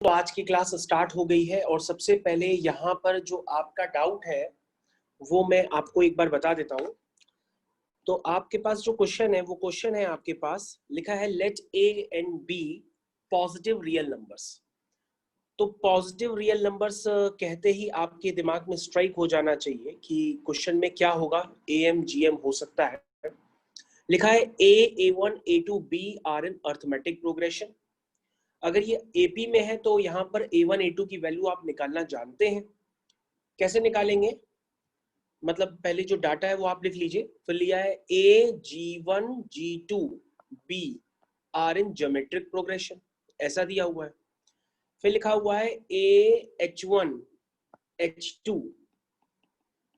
तो आज की क्लास स्टार्ट हो गई है और सबसे पहले यहाँ पर जो आपका डाउट है वो मैं आपको एक बार बता देता हूँ। तो आपके पास जो क्वेश्चन है वो क्वेश्चन है आपके पास लिखा है let A and B positive real numbers. तो पॉजिटिव रियल नंबर्स कहते ही आपके दिमाग में स्ट्राइक हो जाना चाहिए कि क्वेश्चन में क्या होगा, ए एम जी एम हो सकता है। लिखा है A1 A2 B are in arithmetic progression. अगर ये एपी में है तो यहाँ पर A1 A2 की वैल्यू आप निकालना जानते हैं। कैसे निकालेंगे, मतलब पहले जो डाटा है वो आप लिख लीजिए। फिर लिया है A G1 G2 B are in geometric progression, ऐसा दिया हुआ है। फिर लिखा हुआ है AH1 H2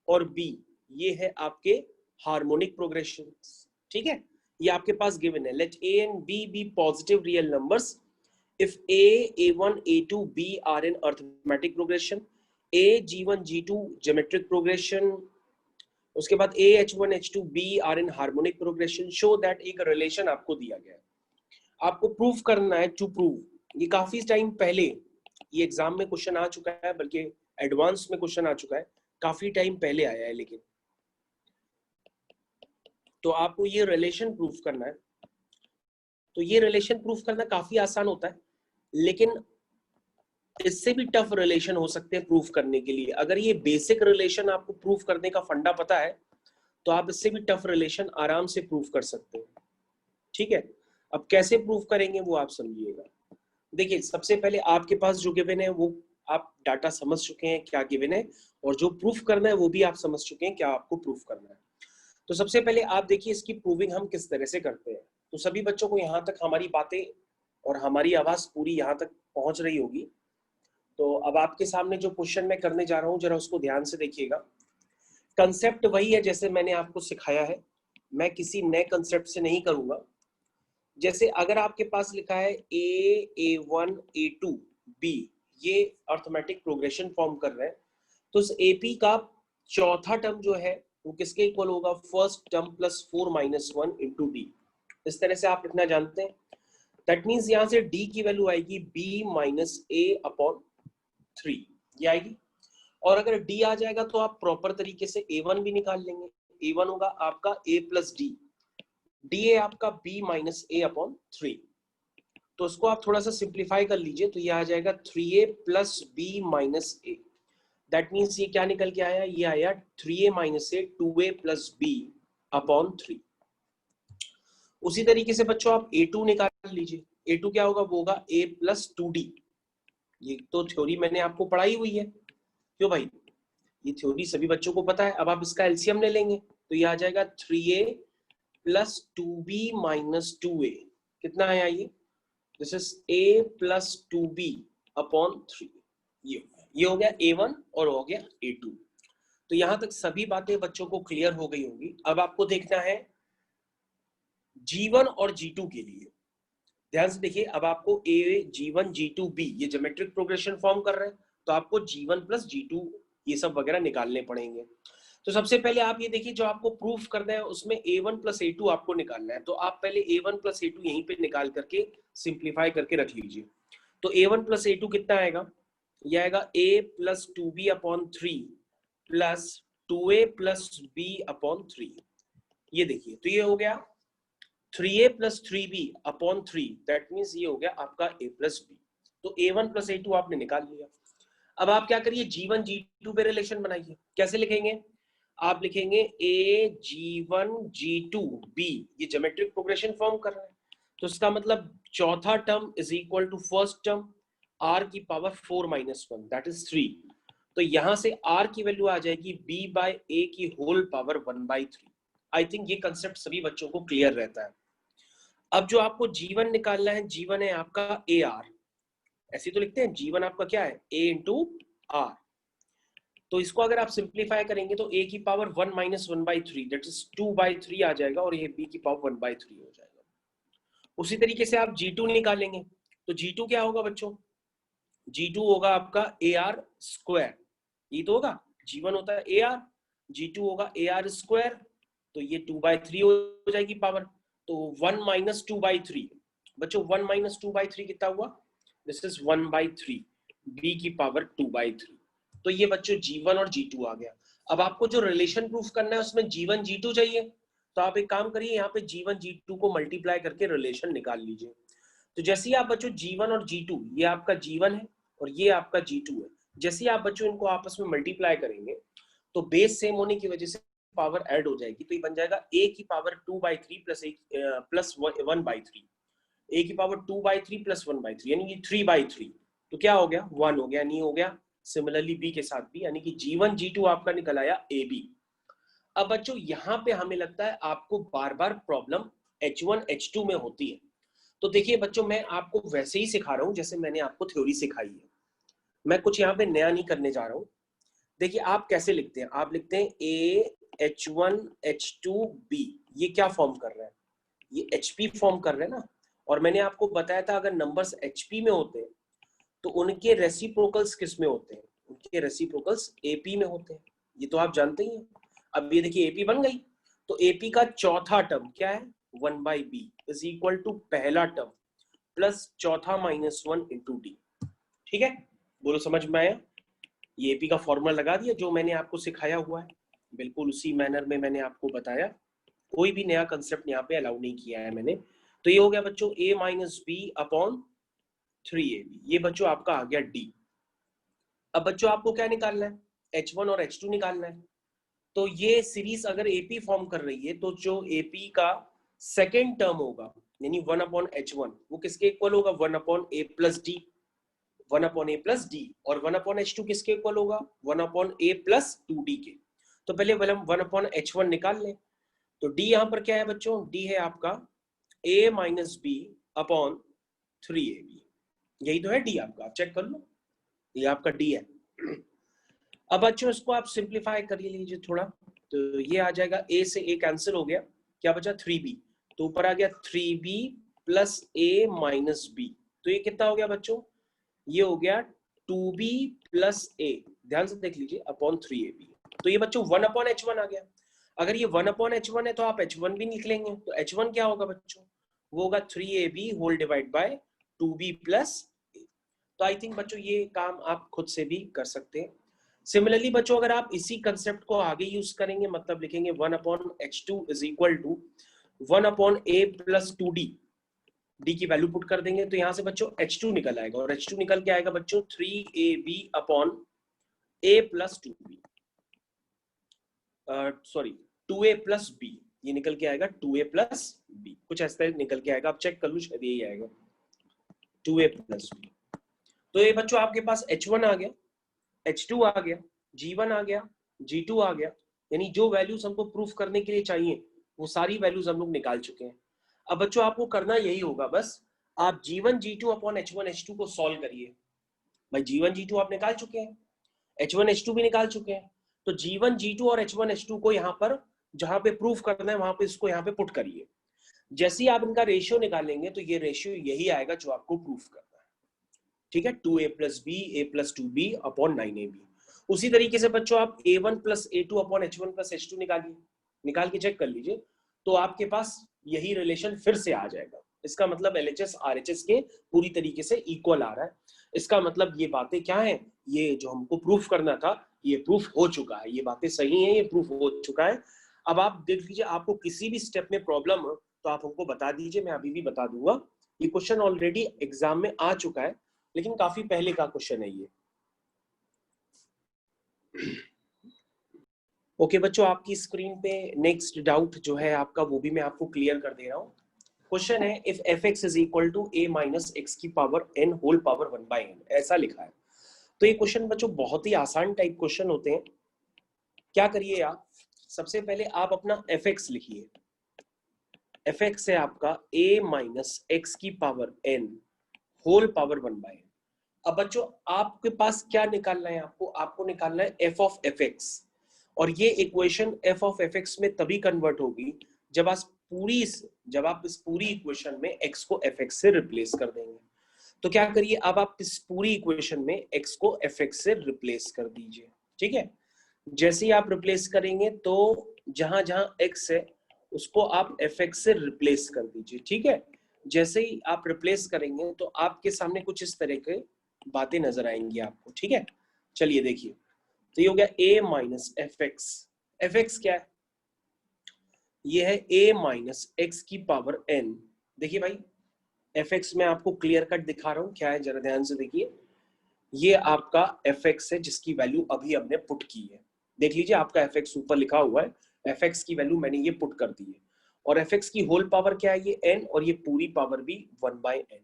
और B, ये है आपके हार्मोनिक प्रोग्रेशन। ठीक है, ये आपके पास गिवन है। Let A and B be positive real numbers if A1 A2 B are in arithmetic progression, G1 G2 geometric progression, उसके बाद H1 H2 B are in harmonic progression, show that एक relation आपको दिया गया है, आपको proof करना है। टू प्रूव, ये काफी टाइम पहले ये एग्जाम में क्वेश्चन आ चुका है, बल्कि एडवांस में क्वेश्चन आ चुका है, काफी टाइम पहले आया है। लेकिन तो आपको ये रिलेशन प्रूफ करना है। तो ये रिलेशन प्रूफ करना काफी आसान होता है, लेकिन इससे भी टफ रिलेशन हो सकते हैं प्रूफ करने के लिए। अगर ये बेसिक रिलेशन आपको प्रूफ करने का फंडा पता है तो आप इससे भी टफ रिलेशन आराम से प्रूफ कर सकते हैं। ठीक है, अब कैसे प्रूफ करेंगे वो आप समझिएगा। देखिए, सबसे पहले आपके पास जो गिवन है वो आप डाटा समझ चुके हैं क्या गिवन है, और जो प्रूफ करना है वो भी आप समझ चुके हैं क्या आपको प्रूफ करना है। तो सबसे पहले आप देखिए इसकी प्रूविंग हम किस तरह से करते हैं। तो सभी बच्चों को यहाँ तक हमारी बातें और हमारी आवाज पूरी यहाँ तक पहुंच रही होगी। तो अब आपके सामने जो क्वेश्चन मैं करने जा रहा हूं जरा उसको ध्यान से देखिएगा। कंसेप्ट वही है जैसे मैंने आपको सिखाया है, मैं किसी नए कंसेप्ट से नहीं करूंगा। जैसे अगर आपके पास लिखा है A1 A2 B, ये अर्थमेटिक प्रोग्रेशन फॉर्म कर रहे हैं, तो उस AP का चौथा टर्म जो है वो किसके इक्वल होगा, first term plus 4 minus 1 into D. इस तरह से आप लिखना जानते हैं। दैट मीन्स यहां से D की वैल्यू आएगी B माइनस A अपॉन 3, ये आएगी। और अगर D आ जाएगा तो आप प्रॉपर तरीके से A1 भी निकाल लेंगे। A1 होगा आपका A plus D, D A आपका B माइनस A अपॉन 3। तो उसको आप थोड़ा सा सिंप्लीफाई कर लीजिए तो ये आ जाएगा 3A plus B minus A। That means ये क्या निकल के आया, ये आया 3A minus A 2A plus B upon 3। उसी तरीके से बच्चों आप A2 निकाल लीजिए। A2 क्या होगा, वो होगा A प्लस 2D। ये तो थ्योरी मैंने आपको पढ़ाई हुई है, क्यों भाई, ये थ्योरी सभी बच्चों को पता है। अब आप इसका एलसीएम ले लेंगे तो ये आ जाएगा 3A plus 2B minus 2A। कितना आया ये, this is A plus 2B upon 3। ये हो गया A1 और हो गया A2। तो यहां तक सभी बातें बच्चों को क्लियर हो गई होंगी। अब आपको देखना है G1 और G2 के लिए। ध्यान से देखिए, अब आपको G1 G2 B ये ज्योमेट्रिक प्रोग्रेशन फॉर्म कर रहे हैं, तो आपको G1 प्लस G2 ये सब वगैरह निकालने पड़ेंगे। तो सबसे पहले आप ये देखिए, जो आपको प्रूफ करना है उसमें A1 प्लस A2 आपको निकालना है। तो आप पहले A1 प्लस A2 यहीं पे निकाल करके सिंप्लीफाई करके रख लीजिए। तो A1 प्लस A2 कितना आएगा, यह आएगा A plus 2B upon 3 plus 2A plus B upon 3। ये देखिए, तो ये हो गया 3A plus 3B upon 3, that means ये हो गया आपका A प्लस B। तो A1 प्लस A2 आपने निकाल लिया। अब आप क्या करिए, G1 G2 पे रिलेशन बनाइए। कैसे लिखेंगे, आप लिखेंगे G1 G2 B, ये ज्योमेट्रिक प्रोग्रेशन फॉर्म कर रहा है, तो इसका मतलब चौथा term is equal to first term R की पावर 4 माइनस 1, दैट इज 3। तो यहां से R की वैल्यू आ जाएगी B बाय A की whole power 1 by 3। I think ये कंसेप्ट सभी बच्चों को क्लियर रहता है। अब जो आपको G1 निकालना है, G1 है आपका AR, ऐसे तो लिखते हैं G1 आपका क्या है A इंटू R। तो इसको अगर आप सिंप्लीफाई करेंगे तो A की power 1 minus 1 by 3, that is 2 by 3 आ जाएगा, और ये B की पावर 1 बाई 3 हो जाएगा। उसी तरीके से आप G2 निकालेंगे तो G2 क्या होगा बच्चों, G2 होगा आपका AR स्क्वायर। ये तो होगा, G1 होता है AR, G2 होगा AR स्क्वायर, तो ये 2 बाई 3 हो जाएगी पावर। तो 1 माइनस 2 बाई 3 बच्चों, 1 माइनस 2 बाई 3 कितना हुआ, दिस इज 1/3 b की पावर 2/3। तो ये बच्चों g1 और g2 आ गया। अब आपको जो रिलेशन प्रूफ करना है उसमें g1 g2 चाहिए, तो आप एक काम करिए, यहाँ पे g1 g2 को मल्टीप्लाई करके रिलेशन निकाल लीजिए। तो जैसे ही आप बच्चों g1 और g2, ये आपका g1 है और ये आपका g2 है, जैसे ही आप बच्चों इनको आपस में मल्टीप्लाई करेंगे तो बेस सेम होने की वजह से पावर ऐड हो जाएगी, तो ये बन जाएगा a की पावर 2/3 प्लस 1/3, a की पावर 2/3 प्लस 1/3 यानी कि 3/3। तो क्या हो गया, 1 हो गया, नहीं हो गया। सिमिलरली b के साथ भी, यानी कि g1 g2 आपका निकल आया ab। अब बच्चों यहाँ पे हमें लगता है आपको बार बार प्रॉब्लम h1 h2 में होती है। तो देखिए बच्चों, मैं आपको वैसे ही सिखा रहा हूँ जैसे मैंने आपको थ्योरी सिखाई है, मैं कुछ यहाँ पे नया नहीं करने जा रहा हूँ। देखिए आप कैसे लिखते हैं, आप लिखते हैं a h1 h2 b, ये क्या फॉर्म कर रहा है, ये hp फॉर्म कर रहे हैं ना। और मैंने आपको बताया था अगर नंबर्स hp में होते हैं तो उनके रेसिप्रोकल्स किस में होते हैं, उनके रेसिप्रोकल्स ap में होते हैं, ये तो आप जानते ही हैं। अब ये देखिए ap बन गई, तो ap का चौथा टर्म क्या है, 1/b इज इक्वल टू पहला टर्म प्लस चौथा -1 इंटू d। ठीक है, बोलो समझ में आया। ये एपी का फॉर्मूला लगा दिया जो मैंने आपको सिखाया हुआ है, बिल्कुल उसी मैनर में मैंने आपको बताया, कोई भी नया कंसेप्ट यहाँ पे अलाउ नहीं किया है मैंने। तो ये हो गया बच्चों a minus b upon 3ab, ये बच्चों आपका आ गया d। अब बच्चों आपको क्या निकालना है, h1 और h2 निकालना है। तो ये सीरीज अगर AP फॉर्म कर रही है तो जो AP का सेकेंड टर्म होगा यानी 1/h1 वो किसके इक्वल होगा, 1/a plus D, 1/a plus D. और 1/h2 किसके इक्वल होगा, 1/a प्लस 2d के। तो पहले 1/h1 निकाल लें। तो d यहाँ पर क्या है बच्चों, d है आपका a minus b upon 3ab, यही तो है d आपका, आप चेक कर लो, ये आपका d है। अब बच्चों इसको आप सिंप्लीफाई कर लीजिए थोड़ा, तो ये आ जाएगा a से a कैंसिल हो गया, क्या बचा 3b, तो ऊपर आ गया 3b plus a minus B. तो ये कितना हो गया बच्चों, ये हो गया 2b प्लस a, ध्यान से देख लीजिए, अपॉन 3ab। तो ये बच्चों 1/h1 आ गया। अगर ये 1/h1 है तो आप h1 भी निकलेंगे, तो h1 क्या होगा बच्चों, वो होगा 3ab whole divide by 2b plus a। तो आई थिंक बच्चों ये काम आप खुद से भी कर सकते हैं। सिमिलरली बच्चों अगर आप इसी कंसेप्ट को आगे यूज करेंगे, मतलब लिखेंगे 1/h2 is equal to 1/a plus 2d, d की वैल्यू पुट कर देंगे तो यहां से बच्चों h2 निकल आएगा, और h2 निकल के आएगा बच्चों 3ab upon a plus 2b, sorry 2a plus b, ये निकल के आएगा 2a प्लस b, कुछ ऐसा निकल के आएगा, आप चेक कर लो शायद यही आएगा 2a प्लस b। तो ये बच्चों आपके पास h1 आ गया, h2 आ गया, g1 आ गया, g2 आ गया, यानी जो वैल्यूज हमको प्रूफ करने के लिए चाहिए वो सारी वैल्यूज हम लोग निकाल चुके हैं। अब बच्चों आपको करना यही होगा, बस आप g1 g2 upon h1 h2 को सॉल्व करिए। भाई g1 g2 आप निकाल चुके हैं, h1 h2 भी निकाल चुके हैं, तो g1 g2 और h1 h2 को यहाँ पर जहां पे प्रूफ करना है वहां पे इसको यहाँ पे पुट करिए। जैसे ही आप इनका रेशियो निकालेंगे तो ये रेशियो यही आएगा जो आपको प्रूफ करना है। ठीक है, 2a plus B a plus 2b upon 9ab। उसी तरीके से बच्चों आप a1 plus a2 upon h1 plus h2 निकालिए, निकाल के चेक कर लीजिए, तो आपके पास यही रिलेशन फिर से आ जाएगा। इसका मतलब LHS RHS के पूरी तरीके से इक्वल आ रहा है। इसका मतलब ये बातें क्या है, ये जो हमको प्रूफ करना था ये प्रूफ हो चुका है, ये बातें सही है, ये प्रूफ हो चुका है। अब आप देख लीजिए, आपको किसी भी स्टेप में प्रॉब्लम हो तो आप हमको बता दीजिए, मैं अभी भी बता दूंगा। ये क्वेश्चन ऑलरेडी एग्जाम में आ चुका है, लेकिन काफी पहले का क्वेश्चन है ये। ओके बच्चों, आपकी स्क्रीन पे नेक्स्ट डाउट जो है आपका वो भी मैं आपको क्लियर कर दे रहा हूँ। क्वेश्चन है if fx is equal to a minus x की power n whole power 1/n, ऐसा लिखा है। तो ये क्वेश्चन बच्चों बहुत ही आसान टाइप क्वेश्चन होते हैं। क्या करिए आप, सबसे पहले आप अपना fx लिखिए, fx है आपका a माइनस x की power n whole power 1/n। अब बच्चों आपके पास क्या निकालना है, आपको निकालना है f ऑफ fx, और ये इक्वेशन f ऑफ fx में तभी कन्वर्ट होगी जब आप इस पूरी इक्वेशन में x को fx से रिप्लेस कर देंगे। तो क्या करिए, अब आप इस पूरी इक्वेशन में x को fx से रिप्लेस कर दीजिए। ठीक है, जैसे ही आप रिप्लेस करेंगे तो जहां जहां x है उसको आप fx से रिप्लेस कर दीजिए। ठीक है, जैसे ही आप रिप्लेस करेंगे तो आपके सामने कुछ इस तरह के बातें नजर आएंगी आपको, ठीक है। चलिए देखिए, तो ये हो गया a minus F x. F x क्या है? ये है a माइनस एक्स की पावर n। देखिए भाई, एफ एक्स में आपको क्लियर कट दिखा रहा हूं क्या है, जरा ध्यान से देखिए। ये आपका एफ एक्स है जिसकी वैल्यू अभी हमने पुट की है। देख लीजिए, आपका एफ एक्स ऊपर लिखा हुआ है, एफ एक्स की वैल्यू मैंने ये पुट कर दी है। और एफ एक्स की होल पावर क्या है? ये n, और ये पूरी पावर भी 1/n।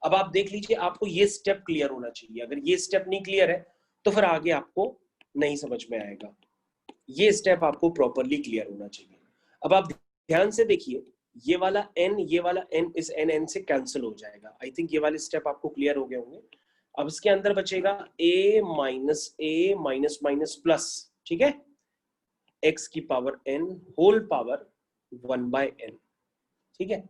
अब आप देख लीजिए, आपको ये स्टेप क्लियर होना चाहिए। अगर ये स्टेप नहीं क्लियर है तो फिर आगे आपको नहीं समझ में आएगा। ये स्टेप आपको प्रॉपरली क्लियर होना चाहिए। अब आप ध्यान से देखिए, ये वाला n, ये वाला n इस n से कैंसिल हो जाएगा। आई थिंक ये वाले स्टेप आपको क्लियर हो गए होंगे। अब इसके अंदर बचेगा a माइनस माइनस प्लस, ठीक है, x की power n whole power 1/n, ठीक है।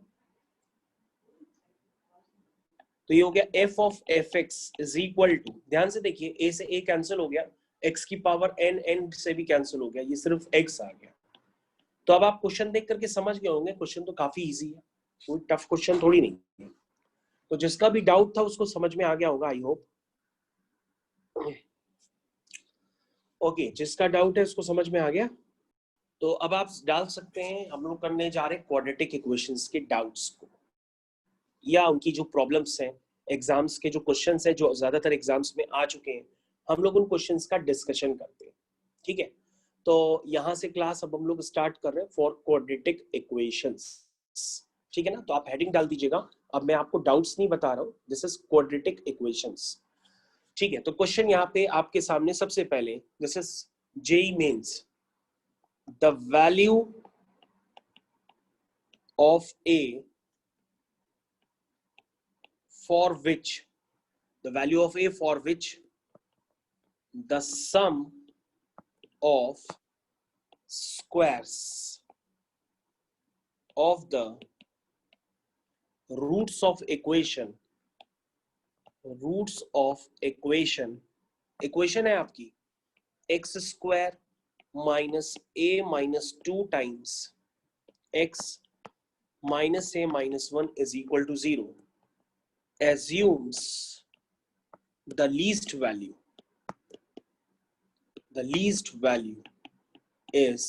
तो ये हो गया f of F X is equal to, ध्यान से देखिए, a से a कैंसिल हो गया, x की पावर n, n से भी कैंसिल हो गया, ये सिर्फ x आ गया। तो अब आप क्वेश्चन देख करके समझ गए होंगे, क्वेश्चन तो काफी इजी है, कोई टफ क्वेश्चन थोड़ी नहीं है। तो जिसका भी डाउट था उसको समझ में आ गया होगा, आई होप। ओके, जिसका डाउट है उसको समझ में आ गया। तो अब आप डाल सकते हैं, हम लोग करने जा रहे हैं क्वाड्रेटिक इक्वेशंस के डाउट्स को, या उनकी जो प्रॉब्लम्स हैं, एग्जाम्स के जो क्वेश्चंस हैं जो ज्यादातर एग्जाम्स में आ चुके हैं, हम लोग उन क्वेश्चंस का डिस्कशन करते हैं, ठीक है। तो यहाँ से क्लास अब हम लोग स्टार्ट कर रहे हैं फॉर क्वाड्रेटिक इक्वेशंस, ठीक है ना। तो आप हेडिंग डाल दीजिएगा, अब मैं आपको डाउट्स नहीं बता रहा हूँ, दिस इज क्वाड्रेटिक इक्वेशंस, ठीक है। तो क्वेश्चन यहाँ पे आपके सामने सबसे पहले, this is JEE Mains, the value of a for which the value of a for which the sum of squares of the roots of equation equation है आपकी x square minus a minus 2 times x minus a minus 1 is equal to 0 assumes the least value is,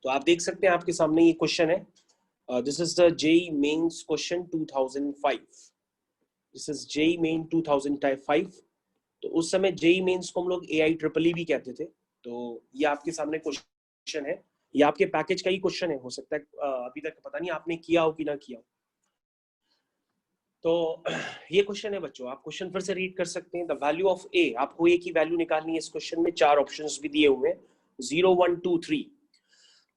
तो आप देख सकते हैं आपके सामने ये क्वेश्चन है। This is the JEE Mains question 2005, this is JEE Main 2005। तो उस समय जेईई मेंस को हम लोग AIEEE भी कहते थे। तो ये आपके सामने क्वेश्चन है, ये आपके पैकेज का ही क्वेश्चन है, हो सकता है अभी तक पता नहीं आपने किया हो कि ना किया हो। तो ये क्वेश्चन है बच्चों, आप क्वेश्चन फिर से रीड कर सकते हैं। द वैल्यू ऑफ a, आपको a की वैल्यू निकालनी है। इस क्वेश्चन में 4 ऑप्शंस भी दिए हुए हैं, 0 1 2 3।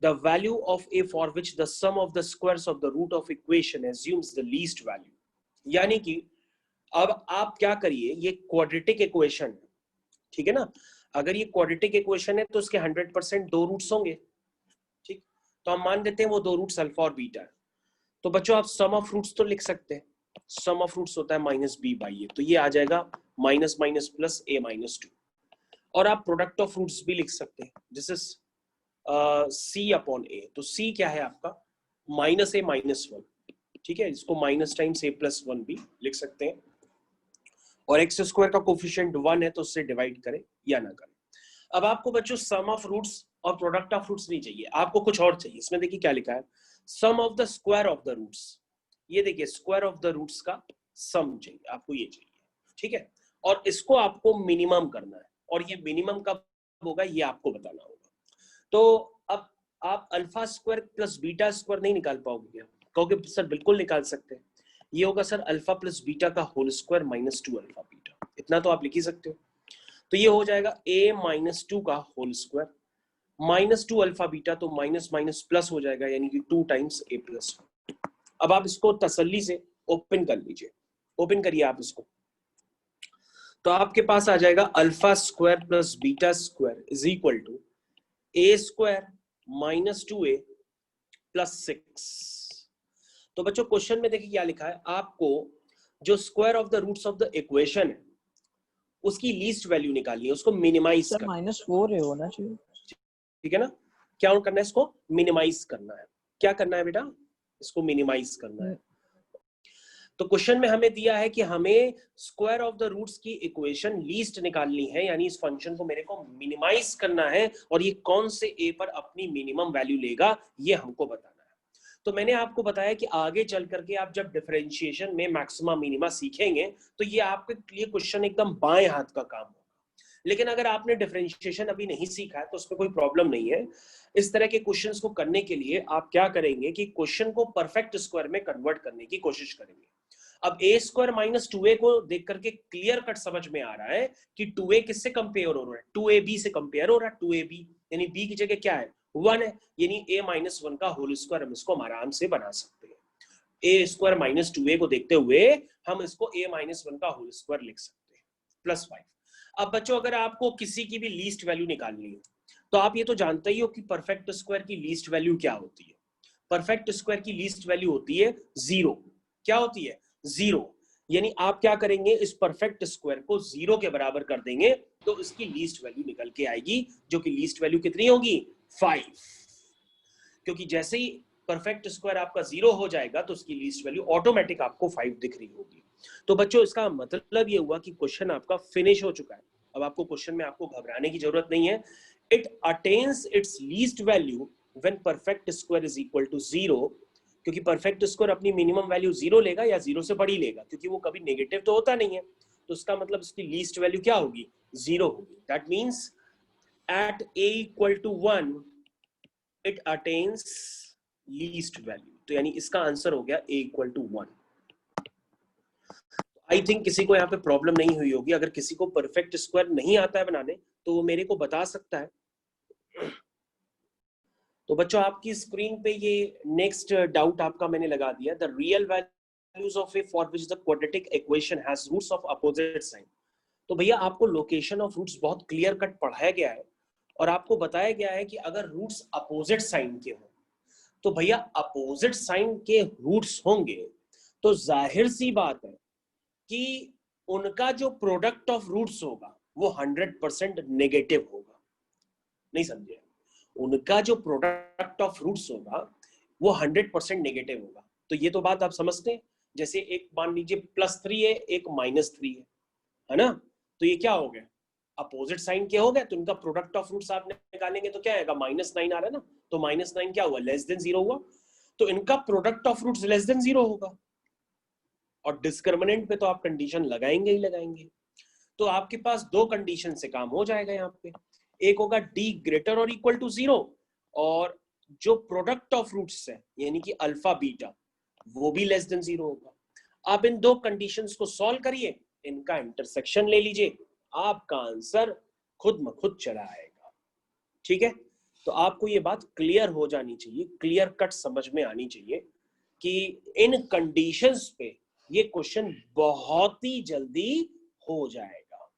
The value of a for which the sum of the squares of the root of equation assumes the least value. यानी कि अब आप क्या करिए, ये क्वाड्रेटिक इक्वेशन है, ठीक है ना। अगर ये क्वाड्रेटिक इक्वेशन है तो उसके 100% 2 रूट्स होंगे, ठीक। तो हम मान लेते हैं वो 2 रूट्स अल्फा और बीटा है। तो बच्चों आप सम ऑफ रूट्स तो लिख सकते हैं, सम ऑफ रूट्स होता है -b/a, तो ये आ जाएगा minus minus plus a minus 2। और आप प्रोडक्ट ऑफ रूट्स भी लिख सकते हैं, this is c upon a। तो c क्या है आपका, -a माइनस 1, ठीक है। इसको माइनस टाइम्स a प्लस 1 भी लिख सकते हैं। और एक्स स्क्वायर का कोफिशिएंट 1 है तो उससे डिवाइड करें या ना करें। अब आपको बच्चों सम ऑफ रूट्स और प्रोडक्ट ऑफ रूट्स नहीं चाहिए, आपको कुछ और चाहिए। इसमें देखिए क्या लिखा है, sum of the square of the roots. ये देखिए स्क्वायर ऑफ द रूट्स का सम चाहिए आपको, ये चाहिए, ठीक है। और इसको आपको मिनिमम करना है, और ये मिनिमम कब होगा ये आपको बताना होगा। तो अब आप alpha square plus beta square नहीं निकाल पाओगे क्या? कहोगे सर बिल्कुल निकाल सकते हैं। ये होगा सर अल्फा प्लस बीटा का whole square minus 2 alpha beta, इतना तो आप लिख ही सकते हो। तो ये हो जाएगा a माइनस 2 का whole square minus 2 alpha beta, तो माइनस माइनस प्लस हो जाएगा, यानी कि 2 टाइम्स a प्लस। अब आप इसको तसल्ली से ओपन कर लीजिए, ओपन करिए आप इसको। तो आपके पास आ जाएगा alpha square plus beta square is equal to a square minus 2a plus 6। तो बच्चों क्वेश्चन में देखिए क्या लिखा है, आपको जो square of the roots of the equation है उसकी लीस्ट वैल्यू निकालनी है, उसको मिनिमाइज करना है। -4 होना चाहिए, ठीक है ना। क्या करना है, इसको मिनिमाइज करना है। क्या करना है बेटा, इसको मिनिमाइज करना है। तो क्वेश्चन में हमें दिया है कि हमें स्क्वायर ऑफ द रूट्स की इक्वेशन लीस्ट निकालनी है, यानी इस फंक्शन को मेरे को मिनिमाइज करना है और ये कौन से ए पर अपनी मिनिमम वैल्यू लेगा ये हमको बताना है। तो मैंने आपको बताया कि आगे चल करके आप जब डिफरेंशिएशन में मैक्सिमा मिनिमा सीखेंगे तो ये आपके लिए क्वेश्चन एकदम बाएं हाथ का काम होगा। लेकिन अगर आपने डिफरेंशिएशन अभी नहीं सीखा है तो उसमें कोई प्रॉब्लम नहीं है। इस तरह के क्वेश्चंस को करने के लिए आप क्या करेंगे कि क्वेश्चन को परफेक्ट स्क्वायर में कन्वर्ट करने की कोशिश करेंगे। अब ए स्क्वायर माइनस 2a को देख करके क्लियर कट समझ में आ रहा है कि 2a किससे कंपेयर हो रहा है, 2ab से कंपेयर हो रहा है। 2ab यानी b की जगह क्या है, 1 है, यानी a माइनस 1 का होल स्क्वायर हम इसको आराम से बना सकते हैं। a स्क्वायर माइनस 2a को देखते हुए हम इसको a माइनस 1 का होल स्क्वायर लिख सकते हैं प्लस 5। अब बच्चों अगर आपको किसी की भी लीस्ट वैल्यू निकालनी हो तो आप ये तो जानते ही हो कि परफेक्ट स्क्वायर की लीस्ट वैल्यू क्या होती है। परफेक्ट स्क्वायर की लीस्ट वैल्यू होती है 0। क्या होती है, 0। यानी आप क्या करेंगे, इस परफेक्ट स्क्वायर को 0 के बराबर कर देंगे तो इसकी लीस्ट वैल्यू निकल के आएगी, जो कि लीस्ट वैल्यू कितनी होगी, 5। क्योंकि जैसे ही परफेक्ट स्क्वायर आपका 0 हो जाएगा तो उसकी लीस्ट वैल्यू ऑटोमेटिक आपको 5 दिख रही होगी। तो बच्चों इसका मतलब ये हुआ कि क्वेश्चन आपका फिनिश हो चुका है। अब आपको क्वेश्चन में आपको घबराने की जरूरत नहीं है। It attains its least value when perfect square is equal to 0, क्योंकि परफेक्ट स्क्वायर अपनी मिनिमम वैल्यू 0 लेगा या 0 से बड़ी लेगा, क्योंकि वो कभी नेगेटिव तो होता नहीं है। तो इसका मतलब इसकी लीस्ट वैल्यू क्या होगी, 0 होगी। That means at a equal to 1 it attains least value. तो यानी इसका आंसर हो गया a equal to 1। I think किसी को यहाँ पे प्रॉब्लम नहीं हुई होगी। अगर किसी को परफेक्ट स्क्वायर नहीं आता है बनाने तो वो मेरे को बता सकता है। तो बच्चों आपकी स्क्रीन पे ये नेक्स्ट डाउट आपका मैंने लगा दिया, the real values of A for which the quadratic equation has roots of opposite sign. तो भैया आपको लोकेशन ऑफ रूट्स बहुत क्लियर कट पढ़ाया गया है और आपको बताया गया है कि अगर रूट्स अपोजिट साइन के हो तो भैया अपोजिट साइन के रूट्स होंगे तो जाहिर सी बात है कि उनका जो प्रोडक्ट ऑफ रूट्स होगा वो 100% नेगेटिव होगा। नहीं समझे, उनका जो प्रोडक्ट ऑफ रूट्स होगा वो 100% नेगेटिव होगा। तो ये तो बात आप समझते हैं। जैसे एक मान लीजिए +3 है, एक -3 है ना, तो ये क्या हो गया, अपोजिट साइन के हो गए, तो इनका प्रोडक्ट ऑफ रूट्स आप निकालेंगे तो क्या आएगा, -9 आ रहा है ना, तो -9 क्या हुआ, लेस देन 0 हुआ, तो इनका product of roots less than 0 होगा। और डिस्क्रिमिनेंट पे तो आप कंडीशन लगाएंगे ही लगाएंगे। तो आपके पास दो कंडीशन से काम हो जाएगा यहाँ पे। एक होगा d ग्रेटर और इक्वल टू 0, और जो प्रोडक्ट ऑफ रूट्स है यानी कि अल्फा बीटा वो भी लेस देन 0 होगा। आप इन दो कंडीशंस को सॉल्व करिए, इनका इंटरसेक्शन ले लीजिए, आपका आंसर खुद ब खुद चला आएगा। ठीक है, तो आपको ये बात क्लियर हो जानी चाहिए, क्लियर कट समझ में आनी चाहिए कि इन कंडीशंस पे ये क्वेश्चन बहुत ही जल्दी हो जाएगा।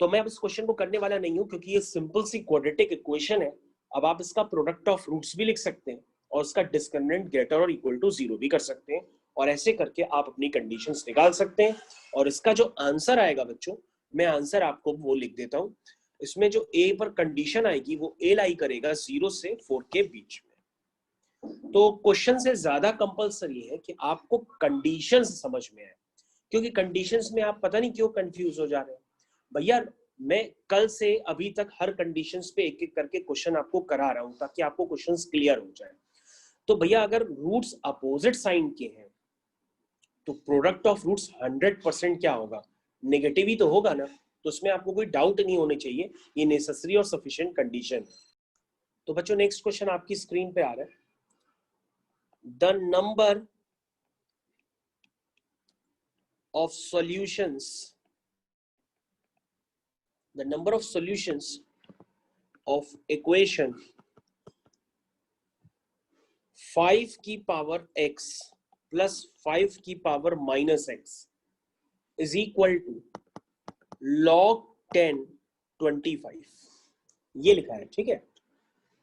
तो मैं अब इस क्वेश्चन को करने वाला नहीं हूं क्योंकि ये सिंपल सी क्वाड्रेटिक इक्वेशन है। अब आप इसका प्रोडक्ट ऑफ रूट्स भी लिख सकते हैं और इसका डिस्क्रिमिनेंट ग्रेटर और इक्वल टू 0 भी कर सकते हैं, और ऐसे करके आप अपनी कंडीशंस निकाल सकते हैं। और इसका जो आंसर आएगा बच्चों, मैं आंसर आपको वो लिख देता हूं। इसमें जो ए पर कंडीशन आएगी वो ए लाई करेगा 0 से 4 के बीच में। तो क्वेश्चन से ज्यादा कंपलसरी है कि आपको कंडीशंस समझ में आए, क्योंकि कंडीशंस में आप पता नहीं क्यों कंफ्यूज हो जा रहे हैं। भैया मैं कल से अभी तक हर कंडीशंस पे एक एक करके क्वेश्चन आपको करा रहा हूं ताकि आपको क्वेश्चंस क्लियर हो जाए। तो भैया अगर रूट्स अपोजिट साइन के हैं तो प्रोडक्ट ऑफ रूट्स 100% क्या होगा, नेगेटिव ही तो होगा ना। तो उसमें आपको कोई डाउट नहीं होने चाहिए, ये नेसेसरी और सफिशिएंट कंडीशन है। तो बच्चों नेक्स्ट क्वेश्चन आपकी स्क्रीन पे आ रहा है, the number of solutions, the number of solutions of equation 5 की पावर x plus 5 की power -x is equal to log 10 25, ये लिखा है। ठीक है,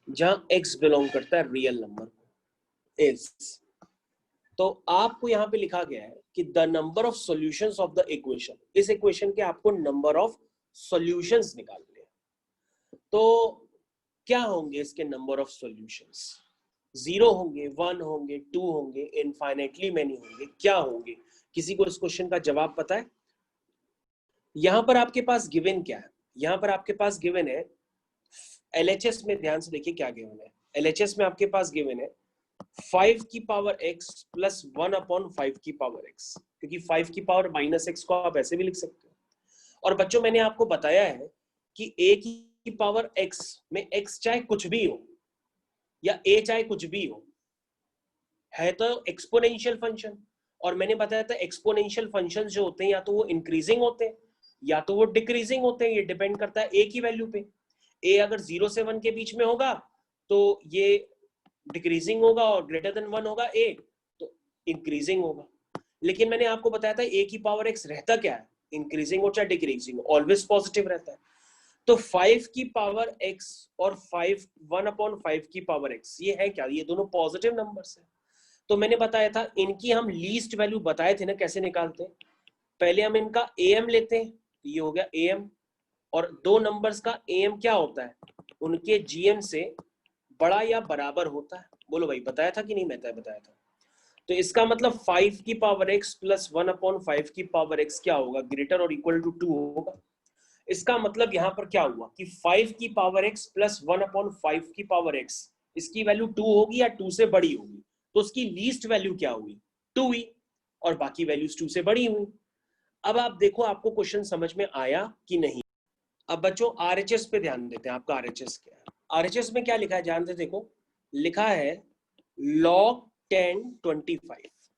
जहां x बिलोंग करता है रियल नंबर को is, तो आपको यहां पे लिखा गया है कि the number of solutions of the equation, इस इक्वेशन के आपको नंबर ऑफ सॉल्यूशंस निकालने हैं। तो क्या होंगे इसके नंबर ऑफ सॉल्यूशंस, 0 होंगे, 1 होंगे, 2 होंगे, इनफाइनाइटली मेनी होंगे, क्या होंगे? किसी को इस क्वेश्चन का जवाब पता है? यहां पर आपके पास गिवन क्या है? यहां पर आपके पास गिवन है LHS में, ध्यान से देखिए क्या गिवन है। LHS में आपके पास गिवन है 5 की पावर x प्लस 1 अपॉन 5 की पावर x, क्योंकि 5 की पावर माइनस x को आप ऐसे भी लिख सकते हो। और बच्चों मैंने आपको बताया है कि a की पावर x में x चाहे कुछ भी हो या a चाहे कुछ भी हो, है तो एक्सपोनेंशियल फंक्शन। और मैंने बताया था एक्सपोनेंशियल फंक्शन जो होते हैं या तो वो इंक्रीजिंग होते हैं या तो वो डिक्रीजिंग होते हैं, ये डिपेंड करता है a की वैल्यू पे। a अगर 0 से 1 के बीच में होगा तो ये डिक्रीजिंग होगा, और ग्रेटर देन 1 होगा a तो इंक्रीजिंग होगा। लेकिन मैंने आपको बताया था a की पावर x रहता क्या है, इंक्रीजिंग हो चाहे डिक्रीजिंग, ऑलवेज पॉजिटिव रहता है। तो 5 की पावर x और 1 अपॉन 5 की पावर x, ये है क्या? ये दोनों पॉजिटिव नंबर्स है। तो मैंने बताया था इनकी हम लीस्ट वैल्यू बताए थे ना, कैसे निकालते हैं। पहले हम इनका am लेते हैं, ये हो गया am, और दो नंबर्स का am क्या होता है, उनके gm से बड़ा या बराबर होता है। बोलो भाई, बताया था कि नहीं बताया था? तो इसका मतलब 5 की पावर x प्लस 1 अपॉन 5 की पावर x क्या होगा, ग्रेटर और इक्वल टू 2 होगा। इसका मतलब यहां पर क्या हुआ कि 5 की पावर x प्लस 1 अपॉन 5 की पावर x, इसकी वैल्यू 2 होगी या 2 से बड़ी होगी, तो उसकी लीस्ट वैल्यू क्या हुई, 2 हुई, और बाकी वैल्यूज 2 से बड़ी हुई। अब आप देखो आपको क्वेश्चन समझ में आया कि नहीं। अब बच्चों RHS पे ध्यान देते हैं, आपका RHS क्या है? RHS में क्या लिखा है ध्यान से देखो, लिखा है log 10 25।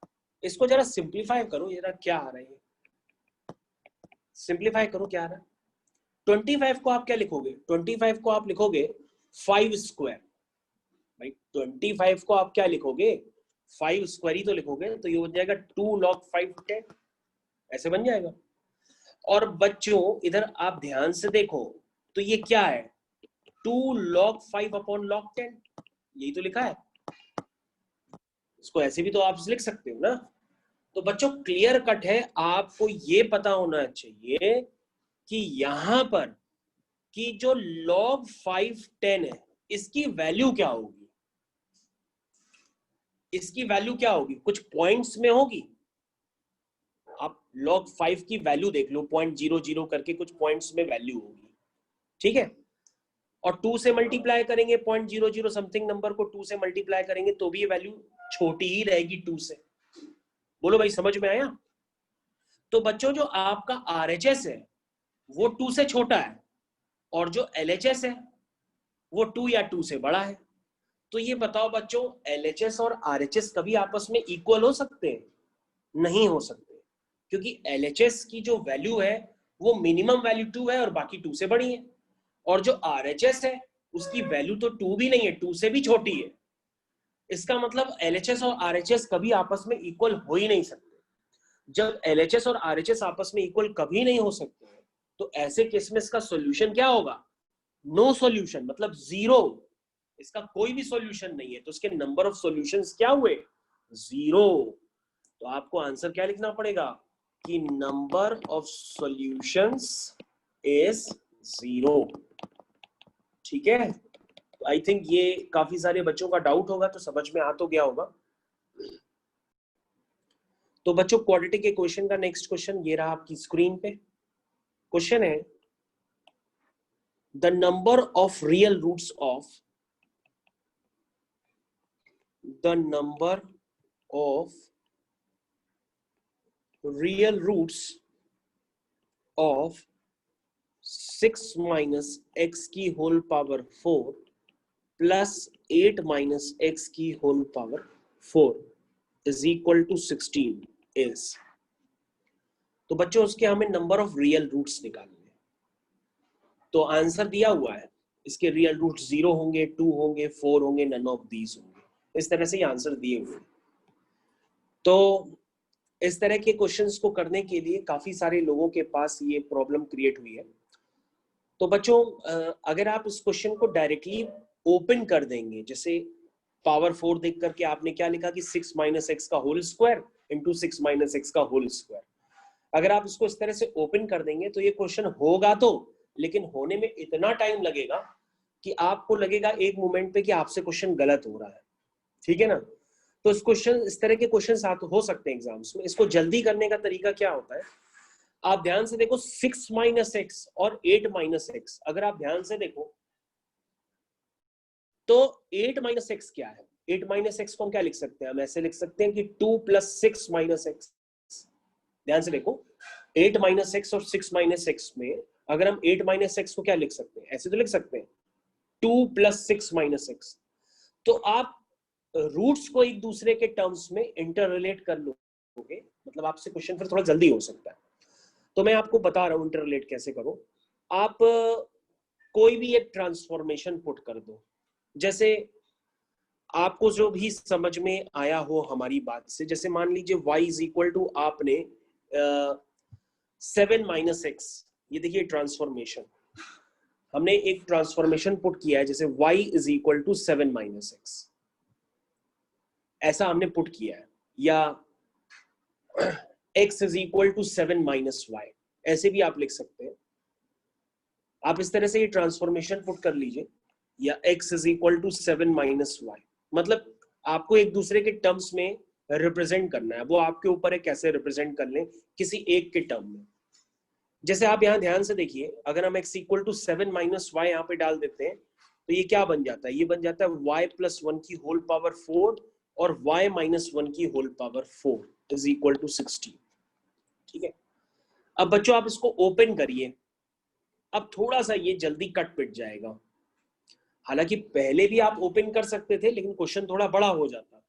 इसको जरा सिंप्लीफाई करो, जरा क्या आ रहा है, सिंप्लीफाई करो क्या आ रहा है। 25 को आप क्या लिखोगे, 25 को आप लिखोगे 5 स्क्वायर। भाई 25 को आप क्या लिखोगे, 5 स्क्वायर ही तो लिखोगे, तो ये हो जाएगा 2 log 5 10, ऐसे बन जाएगा। और बच्चों इधर आप ध्यान से देखो तो ये क्या है, 2 log 5 अपॉन log 10, यही तो लिखा है। इसको ऐसे भी तो आप लिख सकते हो ना। तो बच्चों क्लियर कट है, आपको ये पता होना चाहिए कि यहां पर कि जो log 5 10 है, इसकी वैल्यू क्या होगी, इसकी वैल्यू क्या होगी, कुछ पॉइंट्स में होगी। आप log 5 की वैल्यू देख लो, 0.00 करके कुछ पॉइंट्स में वैल्यू होगी, ठीक है। और 2 से मल्टीप्लाई करेंगे, 0.00 समथिंग नंबर को 2 से मल्टीप्लाई करेंगे तो भी ये वैल्यू छोटी ही रहेगी 2 से। बोलो भाई, समझ में आया? तो बच्चों जो आपका RHS है वो 2 से छोटा है, और जो LHS है वो 2 या 2 से बड़ा है। तो ये बताओ बच्चों, LHS और RHS कभी आपस में इक्वल हो सकते हैं? नहीं हो सकते, क्योंकि LHS की जो वैल्यू है वो मिनिमम वैल्यू 2 है और बाकी 2 से बड़ी है, और जो RHS है उसकी वैल्यू तो 2 भी नहीं है, 2 से भी छोटी है। इसका मतलब LHS और RHS कभी आपस में इक्वल हो ही नहीं सकते। जब LHS और RHS आपस में इक्वल कभी नहीं हो सकते, तो ऐसे केस में इसका सॉल्यूशन क्या होगा, नो सॉल्यूशन, मतलब जीरो। इसका कोई भी सॉल्यूशन नहीं है, तो इसके नंबर ऑफ सॉल्यूशंस क्या हुए, 0। तो आपको आंसर क्या लिखना पड़ेगा कि नंबर ऑफ सॉल्यूशंस इज 0, ठीक है। तो आई थिंक ये काफी सारे बच्चों का डाउट होगा, तो समझ में आ तो गया होगा। तो बच्चों क्वाड्रेटिक इक्वेशन का नेक्स्ट क्वेश्चन ये रहा आपकी स्क्रीन पे। क्वेश्चन है the number of real roots of the number of real roots of 6 minus x की whole power 4 plus 8 minus x की whole power 4 is equal to 16 is। तो बच्चों उसके हमें नंबर ऑफ रियल रूट्स निकालने हैं। तो आंसर दिया हुआ है, इसके रियल रूट्स 0 होंगे, 2 होंगे, 4 होंगे, नन ऑफ दीज होंगे। इस तरह से ये आंसर दिए हुए। तो इस तरह के क्वेश्चंस को करने के लिए काफी सारे लोगों के पास ये प्रॉब्लम क्रिएट हुई है। तो बच्चों अगर आप इस क्वेश्चन को डायरेक्टली ओपन कर देंगे, जैसे पावर 4 देख करके आपने क्या लिखा कि 6 माइनस एक्स का whole square into 6 minus X का होल स्क्वायर, अगर आप इसको इस तरह से ओपन कर देंगे तो ये क्वेश्चन होगा तो, लेकिन होने में इतना टाइम लगेगा कि आपको लगेगा एक मोमेंट पे कि आपसे क्वेश्चन गलत हो रहा है। ठीक है ना। तो इस तरह के क्वेश्चन हो सकते हैं एग्जाम्स में। इसको जल्दी करने का तरीका क्या होता है, आप ध्यान से देखो 6 - x और 8 - x, अगर आप ध्यान से देखो तो 8 - x क्या है, 8 - x को हम क्या लिख सकते हैं, हम ऐसे लिख सकते हैं कि 2 + 6 - x। ध्यान से देखो 8 - x और 6 - x में अगर हम 8 - x को क्या लिख सकते हैं, ऐसे तो लिख सकते हैं 2 + 6 - x। तो आप रूट्स को एक दूसरे के टर्म्स में इंटर रिलेट कर लोगे, मतलब आपसे क्वेश्चन फिर थोड़ा जल्दी हो सकता है। तो मैं आपको बता रहा हूं इंटर रिलेट कैसे करो। आप कोई भी एक ट्रांसफॉर्मेशन पुट कर दो, जैसे आपको जो भी समझ में आया हो हमारी बात से, जैसे मान लीजिए y = आपने 7 - x, ये देखिए ट्रांसफॉर्मेशन, हमने एक ट्रांसफॉर्मेशन पुट किया है, जैसे y = 7 - x, ऐसा हमने पुट किया है, या x = 7 - y, ऐसे भी आप लिख सकते हैं। आप इस तरह से ये ट्रांसफॉर्मेशन पुट कर लीजिए, या x = 7 - y, मतलब आपको एक दूसरे के टर्म्स में रिप्रेजेंट करना है, वो आपके ऊपर है कैसे रिप्रेजेंट कर लें किसी एक के टर्म में। जैसे आप यहाँ ध्यान से देखिए, अगर हम x = 7 - y यहाँ पे डाल देते हैं तो ये क्या बन जाता है, ये बन जाता है y + 1 की होल पावर 4 और y - 1 की होल पावर 4 = 16। ठीक है, अब बच्चों आप इसको ओपन करिए, अब थोड़ा सा ये जल्दी कट पिट जाएगा। हालांकि पहले भी आप ओपन कर सकते थे लेकिन क्वेश्चन थोड़ा बड़ा हो जाता,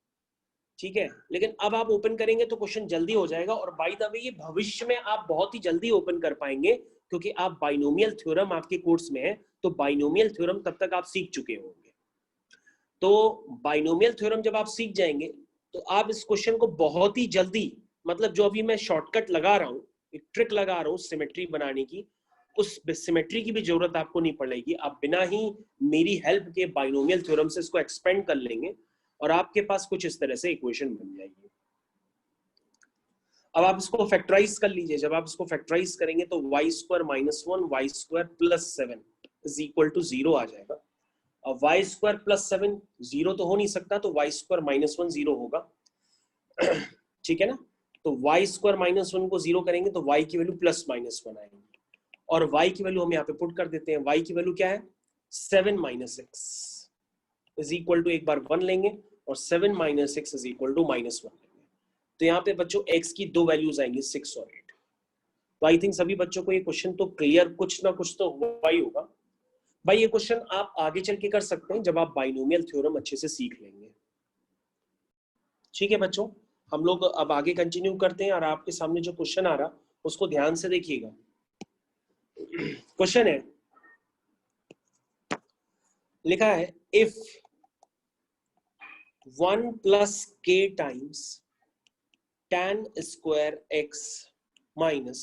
ठीक है, लेकिन अब आप ओपन करेंगे तो क्वेश्चन जल्दी हो जाएगा। और बाय द वे ये भविष्य में आप बहुत ही जल्दी ओपन कर पाएंगे, क्योंकि आप बाइनोमियल थ्योरम आपके कोर्स में है, तो बाइनोमियल थ्योरम तब तक आप सीख चुके होंगे। तो बाइनोमियल थ्योरम जब आप सीख जाएंगे तो आप इस क्वेश्चन को बहुत ही जल्दी, मतलब जो अभी मैं शॉर्टकट लगा रहा हूँ, एक ट्रिक लगा रहा हूँ सिमेट्री बनाने की, उस सिमेट्री की भी जरूरत आपको नहीं पड़ेगी, आप बिना ही मेरी हेल्प के बाइनोमियल थ्योरम से इसको एक्सपेंड कर लेंगे और आपके पास कुछ इस तरह से इक्वेशन बन जाएगी। अब आप इसको फैक्टराइज कर लीजिए, जब आप इसको फैक्टराइज करेंगे तो y² - 1 y² + 7 = 0 आ जाएगा। अब y² + 7 0 तो हो नहीं सकता, तो y² - 1 0 होगा। ठीक है ना, तो y² - 1 को 0 करेंगे तो y की वैल्यू +-1 आएगी, और y की वैल्यू हम यहाँ पे पुट कर देते हैं। y की वैल्यू क्या है, 7 - x = एक बार 1 लेंगे और 7 - x = -1 लेंगे। तो यहाँ पे बच्चों x की दो वैल्यूज आएंगी 6 और 8। तो आई थिंक सभी बच्चों को ये क्वेश्चन तो क्लियर, कुछ ना कुछ तो हुआ ही होगा। भाई ये क्वेश्चन आप आगे चल के कर सकते हैं जब आप बाइनोमियल थ्योरम अच्छे से सीख लेंगे। ठीक है बच्चों, हम लोग अब आगे कंटिन्यू करते हैं, और आपके सामने जो क्वेश्चन आ रहा उसको ध्यान से देखिएगा। क्वेश्चन है, लिखा है if 1 + k times tan square x minus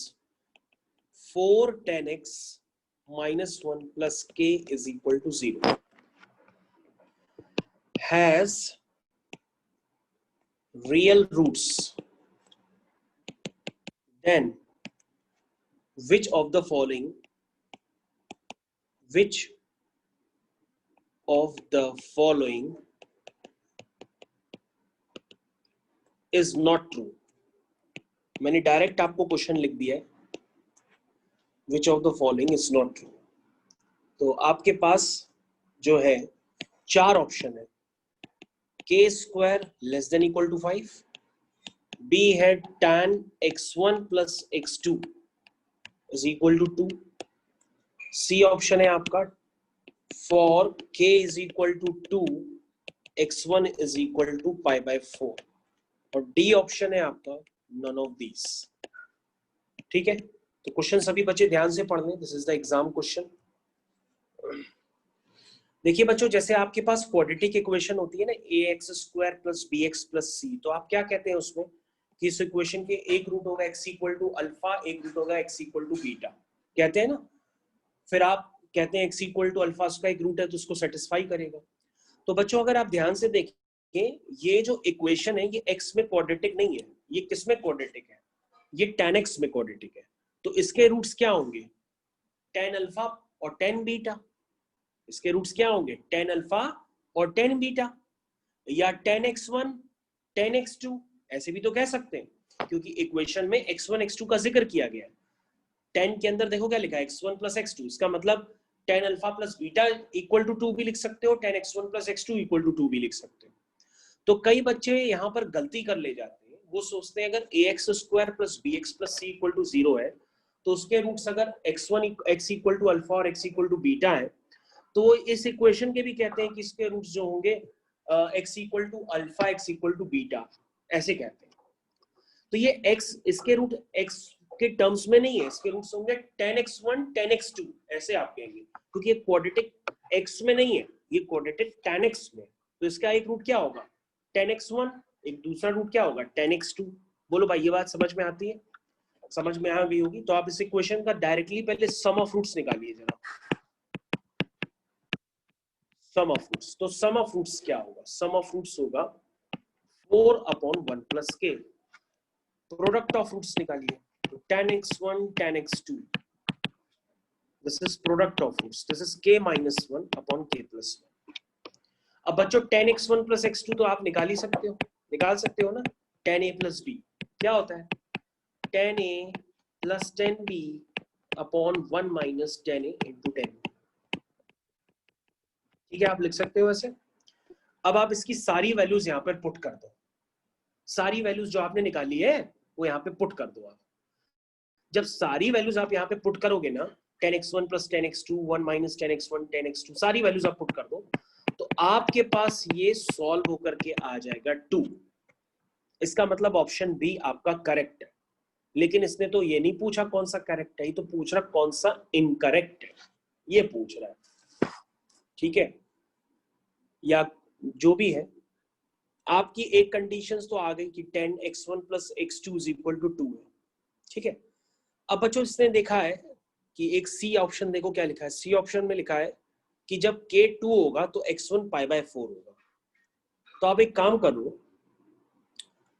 4 tan x minus 1 plus k is equal to 0 has real roots, then which of the following is not true। मैंने डायरेक्ट आपको क्वेश्चन लिख दिया है, which of the following is not true। तो आपके पास जो है 4 option है, k² <= 5, B है tan x1 + x2 = 2, C option है आपका for k = 2 x1 = π/4, और डी ऑप्शन है आपका none of these। ठीक है, तो क्वेश्चन सभी बच्चे ध्यान से पढ़ लें, this is the exam question. देखिए बच्चों, जैसे आपके पास क्वाड्रेटिक इक्वेशन होती है ना, ax² + bx + c, तो आप क्या कहते हैं उसमें कि इस इक्वेशन के एक रूट होगा x = अल्फा, एक रूट होगा x = बीटा, कहते हैं ना। फिर आप कहते हैं x = अल्फा, उसका एक रूट है तो उसको सेटिस्फाई करेगा। तो बच्चों अगर आप ध्यान से देखें, ये जो इक्वेशन है ये x में क्वाड्रेटिक नहीं है, ये किस में क्वाड्रेटिक है, ये tan x में क्वाड्रेटिक है। तो इसके रूट्स क्या होंगे, tan अल्फा और tan बीटा। इसके रूट्स क्या होंगे, tan अल्फा और tan बीटा। या 10x1 10x2, ऐसे भी तो कह सकते हैं क्योंकि इक्वेशन में x1 x2 का जिक्र किया गया है। 10 के अंदर देखो क्या लिखा है, x1 प्लस x2, इसका मतलब 10 alpha plus beta equal to 2 भी लिख सकते हो, 10x1 plus x2 equal to 2 भी लिख सकते हो। तो कई बच्चे यहाँ पर गलती कर ले जाते हैं, वो सोचते हैं अगर ax square plus bx plus c equal to 0 है तो उसके रूट्स अगर x1 x equal to alpha और x इक्वल टू बीटा है तो इस इक्वेशन के भी कहते हैं कि इसके रूट्स जो होंगे x equal to alpha x equal to beta, ऐसे कहते हैं। तो ये x इसके रूट x के टर्म्स में नहीं है, इसके रूट्स होंगे 10x1 10x2, ऐसे आप कहेंगे क्योंकि ये क्वाड्रेटिक x में नहीं है, ये क्वाड्रेटिक 10x में। तो इसका एक रूट क्या होगा 10x1, एक दूसरा रूट क्या होगा 10x2। बोलो भाई ये बात समझ में आती है? समझ में आ गई होगी। तो आप इस इक्वेशन का डायरेक्टली पहले सम ऑफ रूट्स निकालिए जरा, सम ऑफ रूट्स। तो सम ऑफ रूट्स क्या होगा, सम ऑफ रूट्स होगा 4/1 प्लस के। प्रोडक्ट ऑफ रूट्स निकालिए, तो 10x1 10x2, this is product of roots, this is k minus 1 upon k plus 1। अब बच्चों 10x1 plus x2 तो आप निकाल ही सकते हो, निकाल सकते हो ना। 10a plus b क्या होता है 10a plus 10b upon 1 minus 10a into 10। ठीक है, आप लिख सकते हो ऐसे। अब आप इसकी सारी वैल्यूज यहाँ पर पुट कर दो, सारी वैल्यूज जो आपने निकाली है वो यहाँ पे पुट कर दो आप। जब सारी वैल्यूज आप यहाँ पे पुट करोगे ना, 10x1 plus 10x2 1 minus 10x1 10x2, सारी वैल्यूज आप पुट कर दो तो आपके पास ये सॉल्व होकर के आ जाएगा 2। इसका मतलब ऑप्शन बी आपका करेक्ट है। लेकिन इसने तो ये नहीं पूछा कौन सा करेक्ट है, ये तो पूछ रहा कौन सा इनकरेक्ट है, ये पूछ रहा है। ठीक है, या जो भी है, आपकी एक कंडीशन तो आ गई कि 10x1 plus x2 is equal to 2 है। ठीक है, अब बच्चों इसने देखा है कि एक सी ऑप्शन देखो क्या लिखा है, सी ऑप्शन में लिखा है कि जब k 2 होगा तो x1 π/4 होगा। तो आप एक काम करो,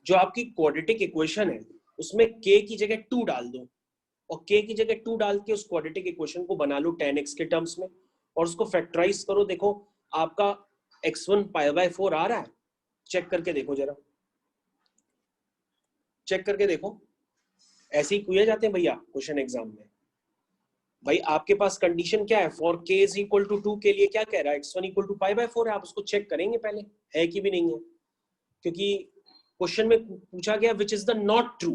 जो आपकी क्वाड्रेटिक इक्वेशन है उसमें k की जगह 2 डाल दो और k की जगह 2 डाल के उस क्वाड्रेटिक इक्वेशन को बना लो 10x के टर्म्स में और उसको फैक्टराइज करो। देखो आपका x1 π/4 आ रहा है, चेक करके देखो जरा, चेक करके देखो। ऐसे ही किए जाते हैं भैया क्वेश्चन एग्जाम में। भाई आपके पास कंडीशन क्या है, for k is equal to 2 के लिए क्या कह रहा है x1 इक्वल टू π/4 है। आप उसको चेक करेंगे पहले है कि भी नहीं है, क्योंकि क्वेश्चन में पूछा गया which is the not true.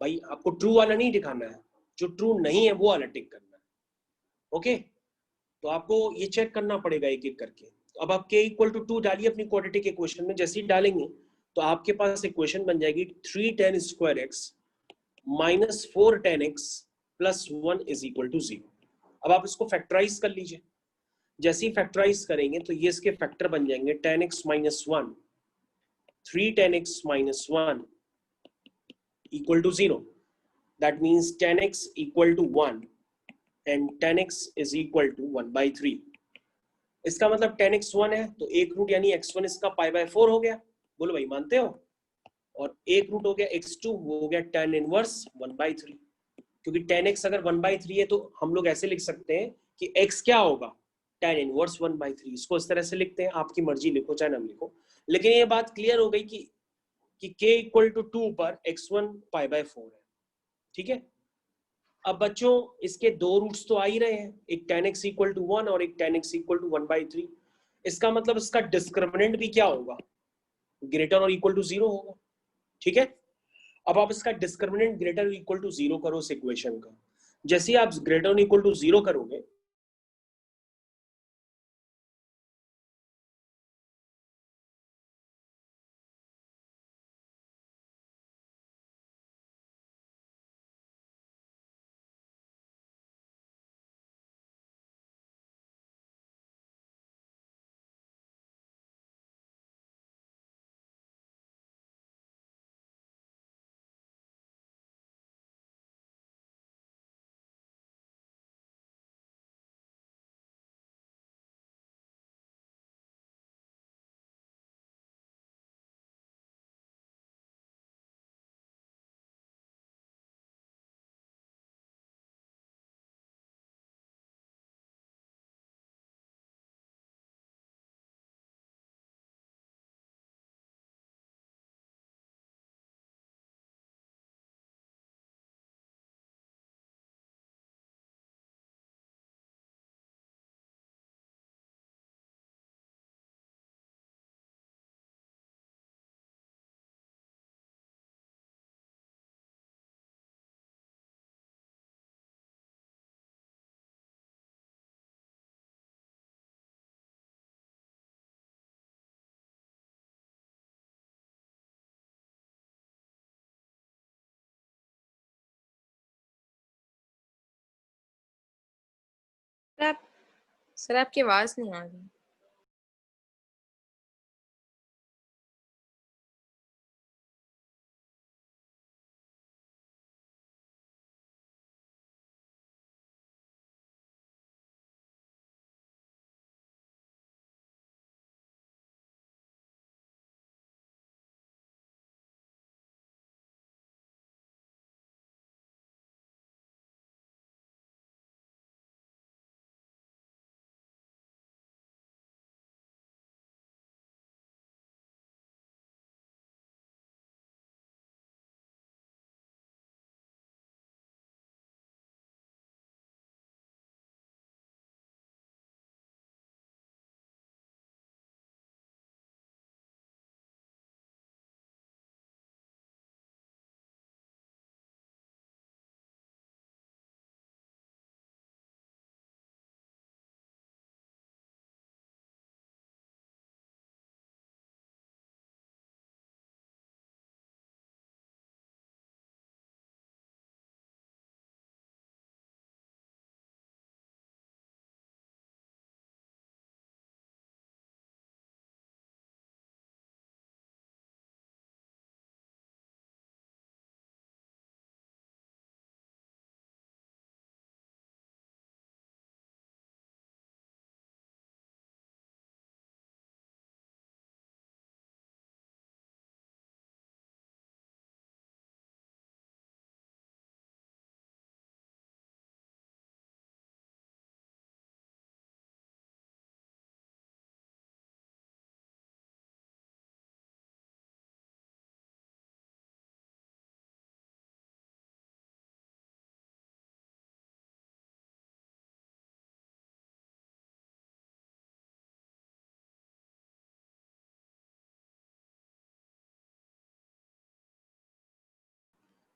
भाई आपको ट्रू वाला नहीं दिखाना है, जो ट्रू नहीं है वो वाला टिक करना है। ओके, तो आपको ये चेक करना पड़ेगा एक एक करके। तो अब आप k इक्वल टू 2 डालिए अपनी क्वाड्रेटिक इक्वेशन में, जैसे ही डालेंगे तो आपके पास इक्वेशन बन जाएगी 3 10 square x minus 4 10 x plus 1 is equal to 0। अब आप इसको फैक्टराइज कर लीजिए, जैसे ही फैक्टराइज करेंगे तो ये इसके फैक्टर बन जाएंगे 10x minus 1 3 10x minus 1 equal to 0। that means 10x equal to 1 and 10x is equal to 1/3। इसका मतलब 10x 1 है तो एक रूट यानी x1 इसका π/4 हो गया। बोलो भाई मानते हो? और एक रूट हो गया x2, वो हो गया tan इनवर्स 1/3। क्योंकि 10x अगर 1/3 है तो हम लोग ऐसे लिख सकते हैं कि x क्या होगा tan इनवर्स 1/3। इसको इस तरह से लिखते हैं, आपकी मर्जी लिखो चाहे ना लिखो, लेकिन ये बात क्लियर हो गई कि k इक्वल टू 2 पर x1 π/4 है। ठीक है, अब बच्चों इसके दो रूट्स तो आ ही रहे हैं, एक 10x इक्वल टू 1 और एक 10x इक्वल टू 1/3। इसका मतलब इसका डिस्क्रिमिनेंट भी क्या होगा, ग्रेटर और इक्वल टू 0 होगा। ठीक है, अब आप इसका डिस्क्रिमिनेंट ग्रेटर इक्वल टू 0 करो इस इक्वेशन का। जैसे ही आप ग्रेटर इक्वल टू 0 करोगे सर आपकी आवाज नहीं आ रही।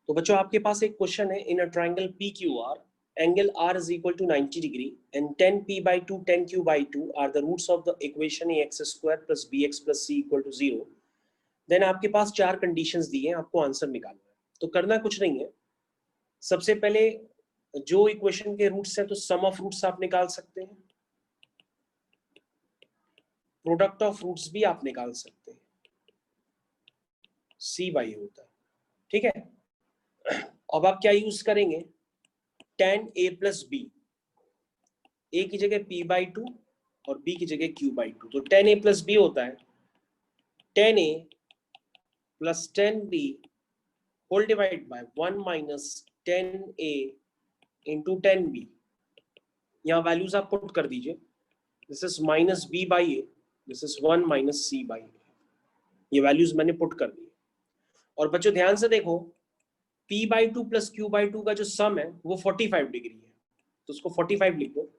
तो बच्चों आपके पास एक क्वेश्चन है, in a triangle P Q R angle r is equal to 90 degree and 10p by 2 10q by 2 are the roots of the equation ax square plus bx plus c equal to 0. Then आपके पास चार conditions दी हैं, आपको answer निकालना है। तो करना कुछ नहीं है, सबसे पहले जो इक्वेशन के रूट्स हैं तो सम ऑफ रूट्स आप निकाल सकते हैं, प्रोडक्ट ऑफ रूट्स भी आप निकाल सकते हैं, सी बाई होता है, ठीक है। अब आप क्या यूज करेंगे, tan a प्लस बी, ए की जगह p बाई 2 और b की जगह q बाई 2, तो tan a प्लस बी होता है tan a plus tan b whole divide by 1 minus tan a into tan b। यहाँ वैल्यूज आप पुट कर दीजिए, this is minus b by a, this is 1 minus c by a, ये values मैंने put कर दी। और बच्चों ध्यान से देखो, p by 2 plus q by 2 का जो सम है वो 45 डिग्री है, तो उसको 45 लिख दो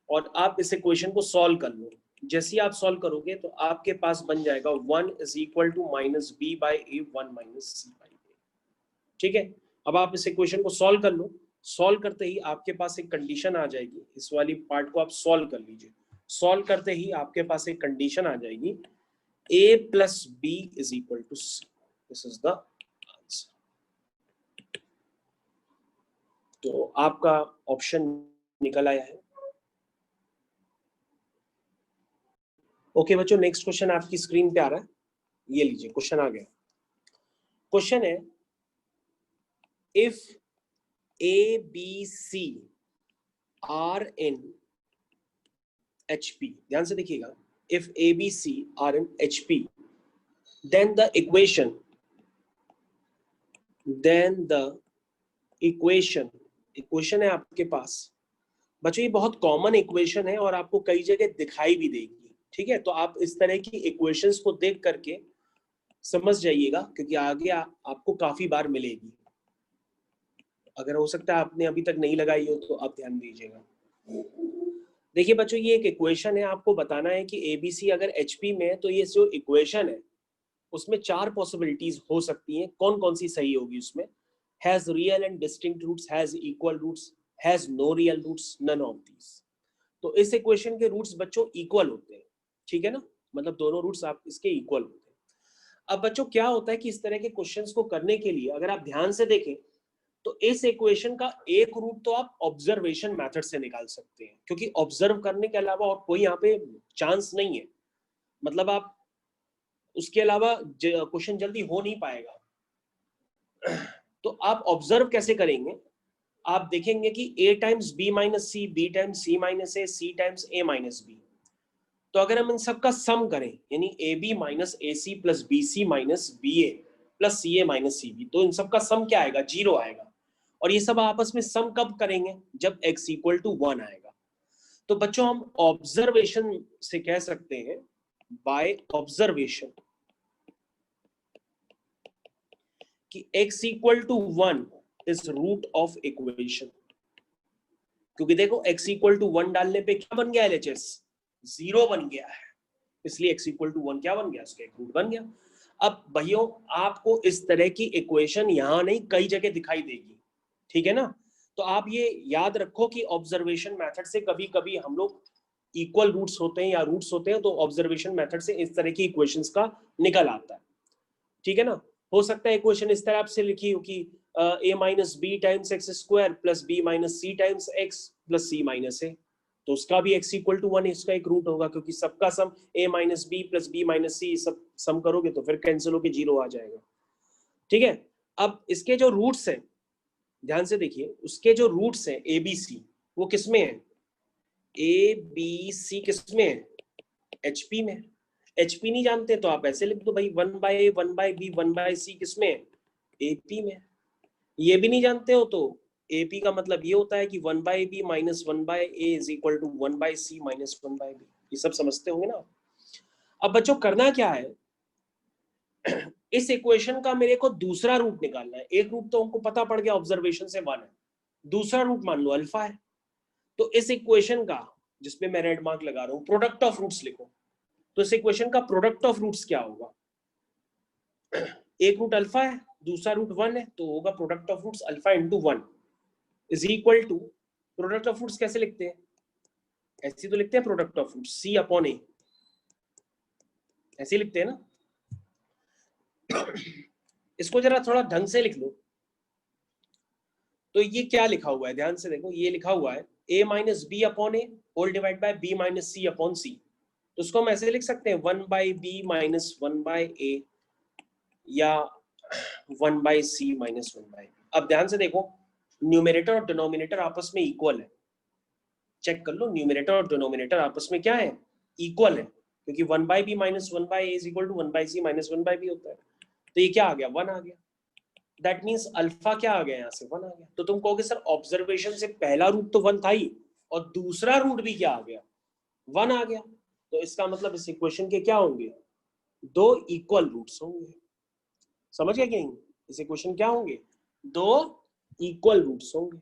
और आप इस इक्वेशन को सॉल्व कर लो। जैसे ही आप सॉल्व करोगे तो आपके पास बन जाएगा 1 is equal to minus b by a 1 minus c by a, ठीक है। अब आप इस इक्वेशन को सॉल्व कर लो, सॉल्व करते ही आपके पास एक कंडीशन आ जाएगी, इस वाली पार्ट को आप सॉल्व कर लीजिए, सॉल्व करते ही आपके पास एक कंडीशन आ जाएगी a plus B is equal to C, this is the answer. तो आपका ऑप्शन निकल आया है। ओके बच्चों, नेक्स्ट क्वेश्चन आपकी स्क्रीन पे आ रहा है, ये लीजिए क्वेश्चन आ गया। क्वेश्चन है, if A B C are in HP, ध्यान से देखिएगा, if A B C are in HP, then the equation है आपके पास। बच्चों ये बहुत कॉमन इक्वेशन है और आपको कई जगह दिखाई भी देगी, ठीक है। तो आप इस तरह की इक्वेशंस को देख करके समझ जाइएगा, क्योंकि आगे आपको काफी बार मिलेगी। अगर हो सकता है आपने अभी तक नहीं लगाई हो तो आप ध्यान दीजिएगा। देखिए बच्चों, ये एक इक्वेशन है, आपको बताना है कि एबीसी अगर HP में है तो ये जो इक्वेशन है उसमें चार पॉसिबिलिटीज हो सकती हैं, कौन कौन सी सही होगी उसमें। Has real and distinct roots, has equal roots, has no real roots, none of these. तो इस इक्वेशन के रूट्स बच्चों इक्वल होते हैं, ठीक है ना, मतलब दोनों रूट्स आप इसके इक्वल होते हैं। अब बच्चों क्या होता है कि इस तरह के क्वेश्चंस को करने के लिए अगर आप ध्यान से देखें तो इस इक्वेशन का एक रूट तो आप ऑब्जर्वेशन मेथड से निकाल सकते हैं, क्योंकि ऑब्जर्व करने के अलावा और कोई यहाँ पे चांस नहीं है, मतलब आप उसके अलावा क्वेश्चन जल्दी हो नहीं पाएगा। तो आप ऑब्जर्व कैसे करेंगे, आप देखेंगे कि a times b minus C, b times c minus a, c times a minus b। तो अगर हम इन सबका सम करें, यानी ab minus a c plus b c minus b a plus c a minus c b, तो इन सबका सम क्या आएगा, 0 आएगा। और ये सब आपस में सम कब करेंगे, जब x इक्वल टू 1 आएगा। तो बच्चों हम ऑब्जर्वेशन से कह सकते हैं, बाय ऑब्जर्वेशन, कि x equal to 1 is root of equation. क्योंकि देखो x इक्वल टू 1 डालने पे क्या बन गया LHS, 0 बन गया है, इसलिए x इक्वल टू 1 क्या बन गया, उसका एक रूट बन गया। अब भाइयों आपको इस तरह की इक्वेशन यहां नहीं कई जगह दिखाई देगी, ठीक है ना। तो आप ये याद रखो कि ऑब्जर्वेशन मेथड से कभी कभी हम लोग इक्वल रूट्स होते हैं या रूट्स होते हैं, तो ऑब्जर्वेशन मेथड से इस तरह की इक्वेशंस का निकल आता है, ठीक है ना। हो सकता है इक्वेशन इस तरह से लिखी हो कि a minus b times x square plus b minus c times x plus c minus a, तो उसका भी x इक्वल टू 1 इसका एक रूट होगा, क्योंकि सबका sum a minus b plus b minus c सब सम करोगे तो फिर कैंसिल होके 0 आ जाएगा, ठीक है। अब इसके जो रूट्स हैं, ध्यान से देखिए, उसके जो रूट्स हैं ए बी सी, वो किसमें है, ए बी सी किसमें है, एचपी में। एचपी नहीं जानते तो आप ऐसे लिख दो भाई, 1 by A 1 by B 1 by सी किसमें है, एपी में। ये भी नहीं जानते हो तो एपी का मतलब ये होता है कि 1 by B minus 1 by A is equal to 1 by C minus 1 by B. ये सब समझते होंगे ना। अब बच्चों करना क्या है, इस इक्वेशन का मेरे को दूसरा रूट निकालना है। एक रूट तो हमको पता पड़ गया ऑब्जर्वेशन से 1 है, दूसरा रूट मान लो अल्फा है। तो इस इक्वेशन का, जिसमें मैं रेड मार्क लगा रहा हूं, प्रोडक्ट ऑफ रूट्स लिखो। तो इस इक्वेशन का प्रोडक्ट ऑफ रूट्स क्या होगा, एक रूट अल्फा है, दूसरा रूट 1 है, तो होगा product of roots alpha into 1 is equal to, product of roots कैसे लिखते हैं, ऐसे तो लिखते हैं product of roots c upon a, ऐसे लिखते हैं ना। इसको जरा थोड़ा ढंग से लिख लो। तो ये क्या लिखा हुआ है, ध्यान से देखो, ये लिखा हुआ है a minus b upon a whole divide by b minus c upon c. तो उसको हम ऐसे लिख सकते हैं 1 by B minus 1 by a या 1 by C minus 1 by b. अब ध्यान से देखो, न्यूमरेटर और डिनोमिनेटर आपस में इक्वल है, चेक कर लो, न्यूमरेटर और डिनोमिनेटर आपस में क्या है, इक्वल है, क्योंकि 1 by B minus 1 by A is equal to 1 by C minus 1 by B होता है। तो ये क्या आ गया, 1 आ गया। दैट मींस अल्फा क्या आ गया, यहाँ से 1 आ गया। तो तुम कहोगे सर ऑब्जर्वेशन से पहला रूट तो 1 था ही, और दूसरा रूट भी क्या आ गया, 1 आ गया। तो इसका मतलब इस इक्वेशन के क्या होंगे, 2 इक्वल रूट्स होंगे। समझ गए कहीं, इस इक्वेशन क्या होंगे, 2 इक्वल रूट्स होंगे।